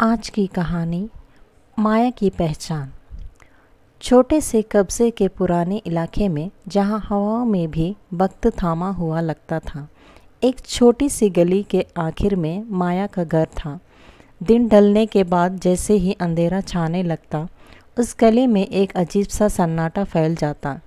आज की कहानी माया की पहचान। छोटे से कब्जे के पुराने इलाके में जहाँ हवाओं में भी वक्त थामा हुआ लगता था, एक छोटी सी गली के आखिर में माया का घर था। दिन ढलने के बाद जैसे ही अंधेरा छाने लगता, उस गली में एक अजीब सा सन्नाटा फैल जाता।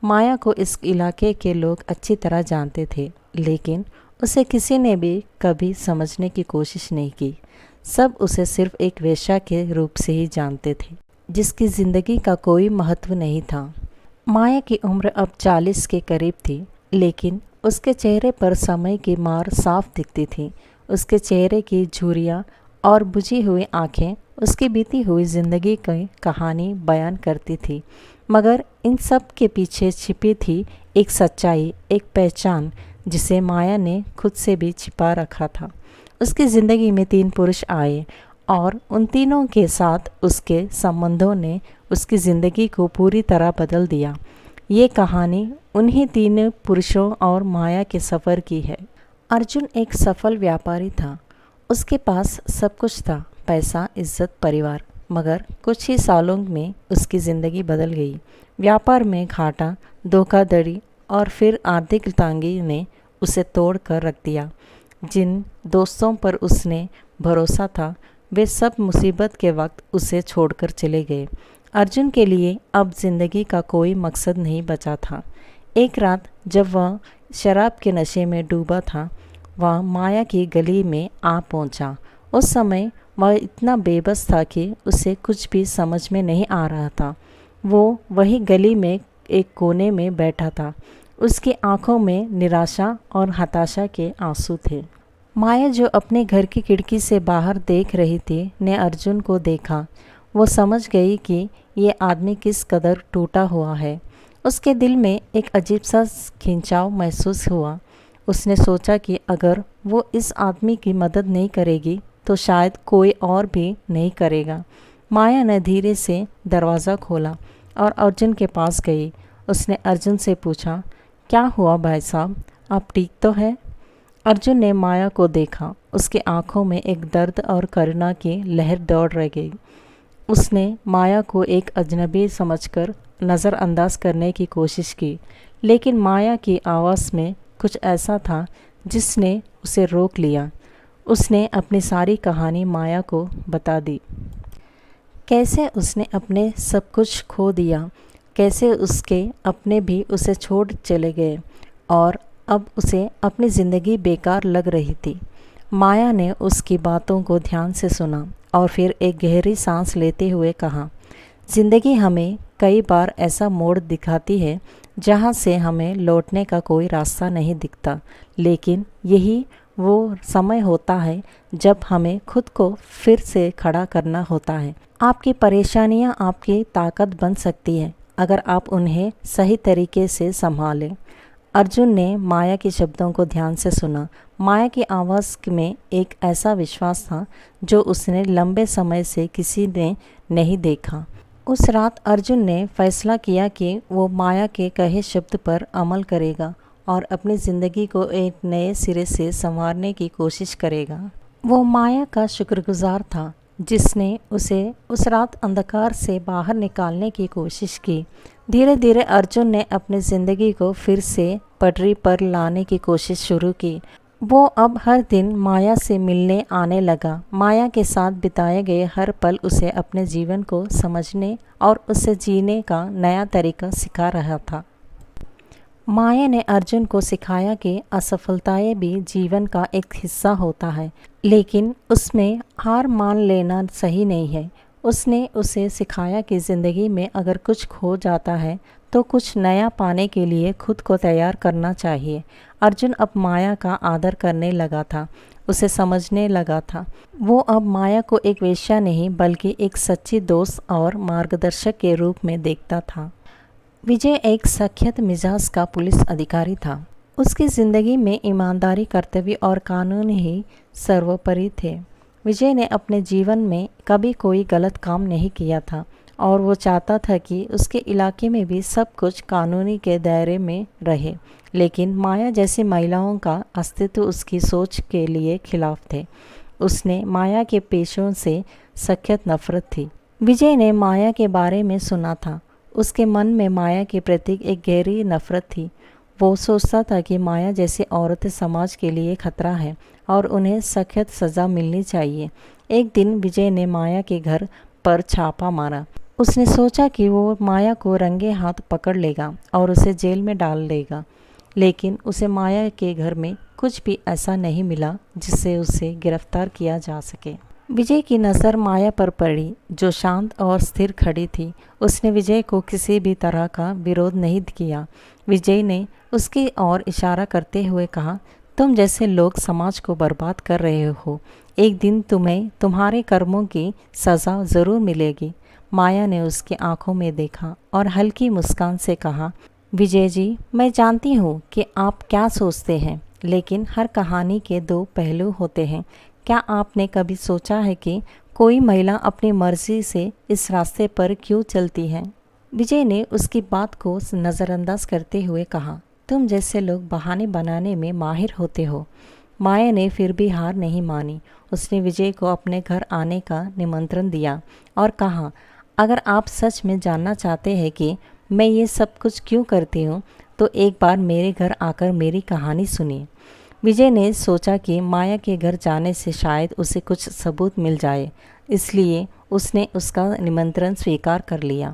माया को इस इलाके के लोग अच्छी तरह जानते थे, लेकिन उसे किसी ने भी कभी समझने की कोशिश नहीं की। सब उसे सिर्फ एक वेश्या के रूप से ही जानते थे, जिसकी ज़िंदगी का कोई महत्व नहीं था। माया की उम्र अब 40 के करीब थी, लेकिन उसके चेहरे पर समय की मार साफ दिखती थी। उसके चेहरे की झुर्रियाँ और बुझी हुई आंखें उसकी बीती हुई ज़िंदगी की कहानी बयान करती थी, मगर इन सब के पीछे छिपी थी एक सच्चाई, एक पहचान जिसे माया ने खुद से भी छिपा रखा था। उसकी ज़िंदगी में 3 पुरुष आए और उन तीनों के साथ उसके संबंधों ने उसकी ज़िंदगी को पूरी तरह बदल दिया। ये कहानी उन्हीं 3 पुरुषों और माया के सफ़र की है। अर्जुन एक सफल व्यापारी था। उसके पास सब कुछ था, पैसा, इज्जत, परिवार। मगर कुछ ही सालों में उसकी ज़िंदगी बदल गई। व्यापार में घाटा, धोखाधड़ी और फिर आर्थिक तंगी ने उसे तोड़ कर रख दिया। जिन दोस्तों पर उसने भरोसा था, वे सब मुसीबत के वक्त उसे छोड़कर चले गए। अर्जुन के लिए अब ज़िंदगी का कोई मकसद नहीं बचा था। एक रात जब वह शराब के नशे में डूबा था, वह माया की गली में आ पहुंचा। उस समय वह इतना बेबस था कि उसे कुछ भी समझ में नहीं आ रहा था। वो वही गली में एक कोने में बैठा था। उसकी आंखों में निराशा और हताशा के आंसू थे। माया, जो अपने घर की खिड़की से बाहर देख रही थी, ने अर्जुन को देखा। वो समझ गई कि ये आदमी किस कदर टूटा हुआ है। उसके दिल में एक अजीब सा खिंचाव महसूस हुआ। उसने सोचा कि अगर वो इस आदमी की मदद नहीं करेगी तो शायद कोई और भी नहीं करेगा। माया ने धीरे से दरवाज़ा खोला और अर्जुन के पास गई। उसने अर्जुन से पूछा, क्या हुआ भाई साहब, आप ठीक तो हैं? अर्जुन ने माया को देखा। उसकी आंखों में एक दर्द और करुणा की लहर दौड़ रह गई। उसने माया को एक अजनबी समझकर नज़रअंदाज करने की कोशिश की, लेकिन माया की आवाज़ में कुछ ऐसा था जिसने उसे रोक लिया। उसने अपनी सारी कहानी माया को बता दी। कैसे उसने अपने सब कुछ खो दिया, कैसे उसके अपने भी उसे छोड़ चले गए और अब उसे अपनी ज़िंदगी बेकार लग रही थी। माया ने उसकी बातों को ध्यान से सुना और फिर एक गहरी सांस लेते हुए कहा, ज़िंदगी हमें कई बार ऐसा मोड़ दिखाती है जहाँ से हमें लौटने का कोई रास्ता नहीं दिखता, लेकिन यही वो समय होता है जब हमें खुद को फिर से खड़ा करना होता है। आपकी परेशानियाँ आपकी ताकत बन सकती है अगर आप उन्हें सही तरीके से संभालें। अर्जुन ने माया के शब्दों को ध्यान से सुना। माया की आवाज़ में एक ऐसा विश्वास था जो उसने लंबे समय से किसी ने नहीं देखा। उस रात अर्जुन ने फैसला किया कि वो माया के कहे शब्द पर अमल करेगा और अपनी ज़िंदगी को एक नए सिरे से संवारने की कोशिश करेगा। वो माया का शुक्रगुजार था जिसने उसे उस रात अंधकार से बाहर निकालने की कोशिश की। धीरे धीरे अर्जुन ने अपनी ज़िंदगी को फिर से पटरी पर लाने की कोशिश शुरू की। वो अब हर दिन माया से मिलने आने लगा। माया के साथ बिताए गए हर पल उसे अपने जीवन को समझने और उसे जीने का नया तरीका सिखा रहा था। माया ने अर्जुन को सिखाया कि असफलताएं भी जीवन का एक हिस्सा होता है, लेकिन उसमें हार मान लेना सही नहीं है। उसने उसे सिखाया कि ज़िंदगी में अगर कुछ खो जाता है तो कुछ नया पाने के लिए खुद को तैयार करना चाहिए। अर्जुन अब माया का आदर करने लगा था, उसे समझने लगा था। वो अब माया को एक वेश्या नहीं बल्कि एक सच्ची दोस्त और मार्गदर्शक के रूप में देखता था। विजय एक सख्त मिजाज का पुलिस अधिकारी था। उसकी ज़िंदगी में ईमानदारी, कर्तव्य और कानून ही सर्वोपरि थे। विजय ने अपने जीवन में कभी कोई गलत काम नहीं किया था और वो चाहता था कि उसके इलाके में भी सब कुछ कानूनी के दायरे में रहे, लेकिन माया जैसी महिलाओं का अस्तित्व उसकी सोच के लिए खिलाफ थे। उसने माया के पेशों से सख्त नफरत थी। विजय ने माया के बारे में सुना था। उसके मन में माया के प्रति एक गहरी नफरत थी। वो सोचता था कि माया जैसी औरतें समाज के लिए खतरा है और उन्हें सख्त सज़ा मिलनी चाहिए। एक दिन विजय ने माया के घर पर छापा मारा। उसने सोचा कि वो माया को रंगे हाथ पकड़ लेगा और उसे जेल में डाल देगा, लेकिन उसे माया के घर में कुछ भी ऐसा नहीं मिला जिससे उसे गिरफ्तार किया जा सके। विजय की नज़र माया पर पड़ी, जो शांत और स्थिर खड़ी थी। उसने विजय को किसी भी तरह का विरोध नहीं किया। विजय ने उसकी ओर इशारा करते हुए कहा, तुम जैसे लोग समाज को बर्बाद कर रहे हो। एक दिन तुम्हें तुम्हारे कर्मों की सज़ा ज़रूर मिलेगी। माया ने उसकी आंखों में देखा और हल्की मुस्कान से कहा, विजय जी, मैं जानती हूँ कि आप क्या सोचते हैं, लेकिन हर कहानी के दो पहलू होते हैं। क्या आपने कभी सोचा है कि कोई महिला अपनी मर्जी से इस रास्ते पर क्यों चलती है? विजय ने उसकी बात को नज़रअंदाज करते हुए कहा, तुम जैसे लोग बहाने बनाने में माहिर होते हो। माया ने फिर भी हार नहीं मानी। उसने विजय को अपने घर आने का निमंत्रण दिया और कहा, अगर आप सच में जानना चाहते हैं कि मैं ये सब कुछ क्यों करती हूँ, तो एक बार मेरे घर आकर मेरी कहानी सुनिए। विजय ने सोचा कि माया के घर जाने से शायद उसे कुछ सबूत मिल जाए, इसलिए उसने उसका निमंत्रण स्वीकार कर लिया।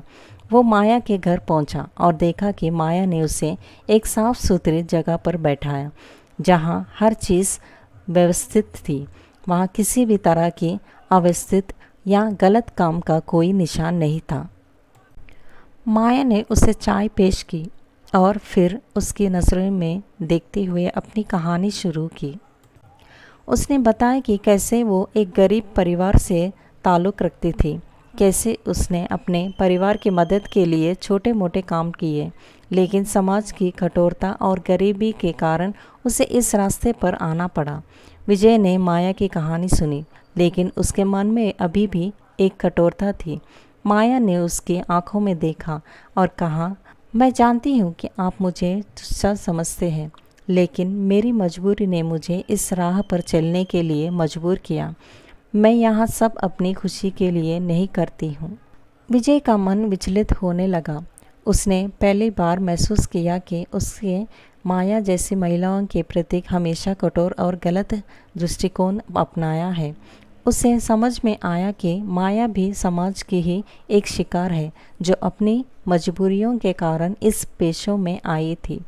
वो माया के घर पहुंचा और देखा कि माया ने उसे एक साफ सुथरी जगह पर बैठाया, जहां हर चीज़ व्यवस्थित थी। वहां किसी भी तरह की अव्यवस्थित या गलत काम का कोई निशान नहीं था। माया ने उसे चाय पेश की और फिर उसकी नज़रों में देखते हुए अपनी कहानी शुरू की। उसने बताया कि कैसे वो एक गरीब परिवार से ताल्लुक़ रखती थी, कैसे उसने अपने परिवार की मदद के लिए छोटे मोटे काम किए, लेकिन समाज की कठोरता और गरीबी के कारण उसे इस रास्ते पर आना पड़ा। विजय ने माया की कहानी सुनी, लेकिन उसके मन में अभी भी एक कठोरता थी। माया ने उसकी आंखों में देखा और कहा, मैं जानती हूँ कि आप मुझे तुच्छ समझते हैं, लेकिन मेरी मजबूरी ने मुझे इस राह पर चलने के लिए मजबूर किया। मैं यहाँ सब अपनी खुशी के लिए नहीं करती हूँ। विजय का मन विचलित होने लगा। उसने पहली बार महसूस किया कि उसके माया जैसी महिलाओं के प्रति हमेशा कठोर और गलत दृष्टिकोण अपनाया है। उसे समझ में आया कि माया भी समाज की ही एक शिकार है, जो अपनी मजबूरियों के कारण इस पेशों में आई थी।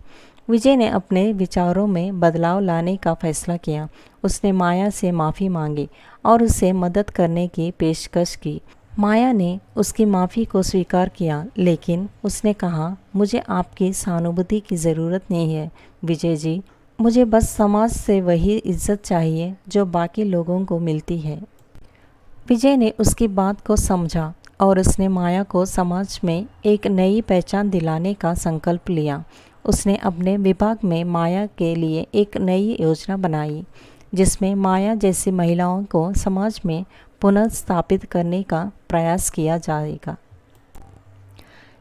विजय ने अपने विचारों में बदलाव लाने का फैसला किया। उसने माया से माफ़ी मांगी और उसे मदद करने की पेशकश की। माया ने उसकी माफ़ी को स्वीकार किया, लेकिन उसने कहा, मुझे आपकी सहानुभूति की ज़रूरत नहीं है विजय जी। मुझे बस समाज से वही इज्जत चाहिए जो बाकी लोगों को मिलती है। विजय ने उसकी बात को समझा और उसने माया को समाज में एक नई पहचान दिलाने का संकल्प लिया। उसने अपने विभाग में माया के लिए एक नई योजना बनाई, जिसमें माया जैसी महिलाओं को समाज में पुनः स्थापित करने का प्रयास किया जाएगा।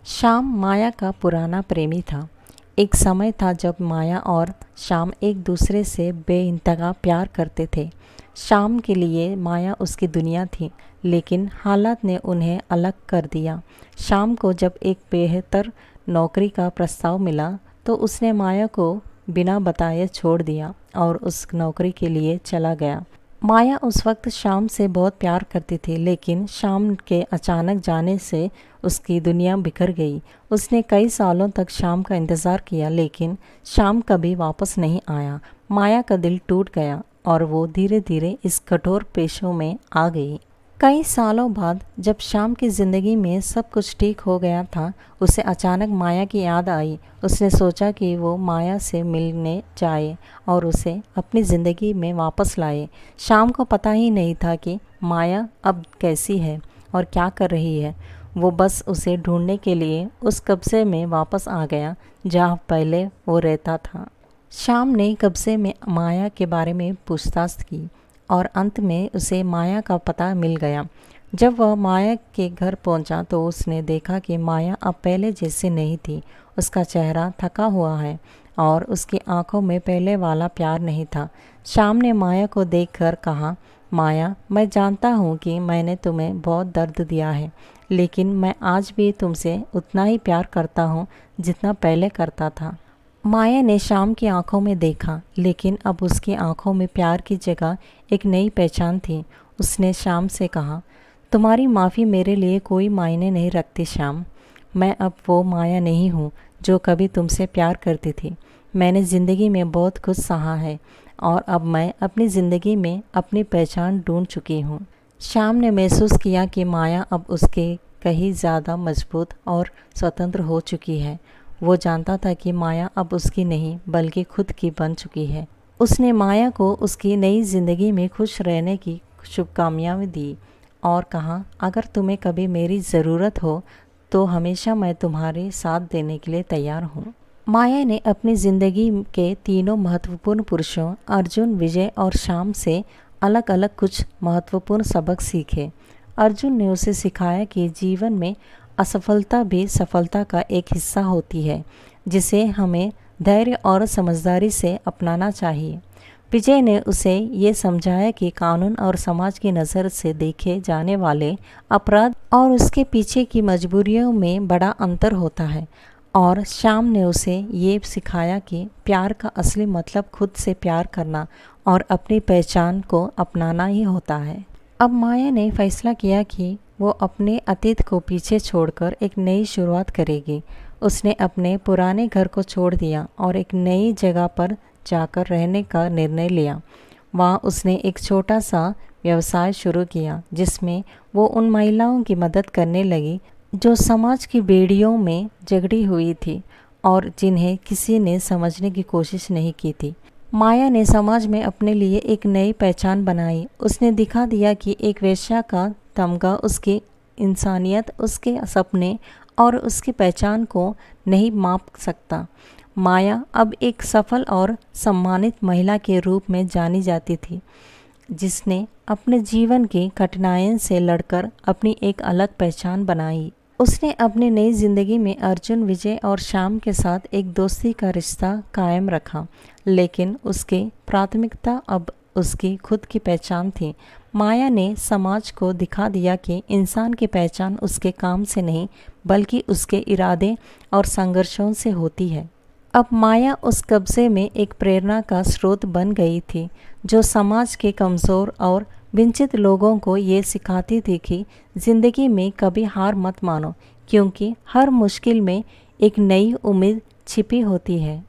श्याम माया का पुराना प्रेमी था। एक समय था जब माया और श्याम एक दूसरे से बेइंतहा प्यार करते थे। श्याम के लिए माया उसकी दुनिया थी, लेकिन हालात ने उन्हें अलग कर दिया। श्याम को जब एक बेहतर नौकरी का प्रस्ताव मिला तो उसने माया को बिना बताए छोड़ दिया और उस नौकरी के लिए चला गया। माया उस वक्त श्याम से बहुत प्यार करती थी, लेकिन श्याम के अचानक जाने से उसकी दुनिया बिखर गई। उसने कई सालों तक श्याम का इंतज़ार किया, लेकिन श्याम कभी वापस नहीं आया। माया का दिल टूट गया और वो धीरे धीरे इस कठोर पेशों में आ गई। कई सालों बाद जब श्याम की ज़िंदगी में सब कुछ ठीक हो गया था, उसे अचानक माया की याद आई। उसने सोचा कि वो माया से मिलने जाए और उसे अपनी ज़िंदगी में वापस लाए। श्याम को पता ही नहीं था कि माया अब कैसी है और क्या कर रही है। वो बस उसे ढूंढने के लिए उस कब्ज़े में वापस आ गया जहाँ पहले वो रहता था। श्याम ने कब्ज़े में माया के बारे में पूछताछ की और अंत में उसे माया का पता मिल गया। जब वह माया के घर पहुंचा तो उसने देखा कि माया अब पहले जैसे नहीं थी। उसका चेहरा थका हुआ है और उसकी आंखों में पहले वाला प्यार नहीं था। श्याम ने माया को देखकर कहा, माया, मैं जानता हूँ कि मैंने तुम्हें बहुत दर्द दिया है, लेकिन मैं आज भी तुमसे उतना ही प्यार करता हूँ जितना पहले करता था। माया ने श्याम की आंखों में देखा, लेकिन अब उसकी आंखों में प्यार की जगह एक नई पहचान थी। उसने श्याम से कहा, तुम्हारी माफ़ी मेरे लिए कोई मायने नहीं रखती श्याम। मैं अब वो माया नहीं हूँ जो कभी तुमसे प्यार करती थी। मैंने ज़िंदगी में बहुत कुछ सहा है और अब मैं अपनी ज़िंदगी में अपनी पहचान ढूंढ चुकी हूँ। श्याम ने महसूस किया कि माया अब उसके कहीं ज़्यादा मजबूत और स्वतंत्र हो चुकी है। वो जानता था कि माया अब उसकी नहीं बल्कि खुद की बन चुकी है। उसने माया को उसकी नई ज़िंदगी में खुश रहने की शुभकामनाएं दी और कहा, अगर तुम्हें कभी मेरी ज़रूरत हो तो हमेशा मैं तुम्हारे साथ देने के लिए तैयार हूँ। माया ने अपनी ज़िंदगी के तीनों महत्वपूर्ण पुरुषों अर्जुन, विजय और श्याम से अलग अलग कुछ महत्वपूर्ण सबक सीखे। अर्जुन ने उसे सिखाया कि जीवन में असफलता भी सफलता का एक हिस्सा होती है, जिसे हमें धैर्य और समझदारी से अपनाना चाहिए। विजय ने उसे ये समझाया कि कानून और समाज की नज़र से देखे जाने वाले अपराध और उसके पीछे की मजबूरियों में बड़ा अंतर होता है। और श्याम ने उसे ये सिखाया कि प्यार का असली मतलब खुद से प्यार करना और अपनी पहचान को अपनाना ही होता है। अब माया ने फैसला किया कि वो अपने अतीत को पीछे छोड़कर एक नई शुरुआत करेगी। उसने अपने पुराने घर को छोड़ दिया और एक नई जगह पर जाकर रहने का निर्णय लिया। वहाँ उसने एक छोटा सा व्यवसाय शुरू किया, जिसमें वो उन महिलाओं की मदद करने लगी जो समाज की बेड़ियों में जकड़ी हुई थी और जिन्हें किसी ने समझने की कोशिश नहीं की थी। माया ने समाज में अपने लिए एक नई पहचान बनाई। उसने दिखा दिया कि एक वेश्या का तमगा उसकी इंसानियत, उसके सपने और उसकी पहचान को नहीं माप सकता। माया अब एक सफल और सम्मानित महिला के रूप में जानी जाती थी, जिसने अपने जीवन की कठिनाइयों से लड़कर अपनी एक अलग पहचान बनाई। उसने अपनी नई ज़िंदगी में अर्जुन, विजय और श्याम के साथ एक दोस्ती का रिश्ता कायम रखा, लेकिन उसकी प्राथमिकता अब उसकी खुद की पहचान थी। माया ने समाज को दिखा दिया कि इंसान की पहचान उसके काम से नहीं बल्कि उसके इरादे और संघर्षों से होती है। अब माया उस कब्जे में एक प्रेरणा का स्रोत बन गई थी, जो समाज के कमज़ोर और वंचित लोगों को ये सिखाती थी कि ज़िंदगी में कभी हार मत मानो, क्योंकि हर मुश्किल में एक नई उम्मीद छिपी होती है।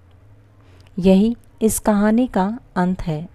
यही इस कहानी का अंत है।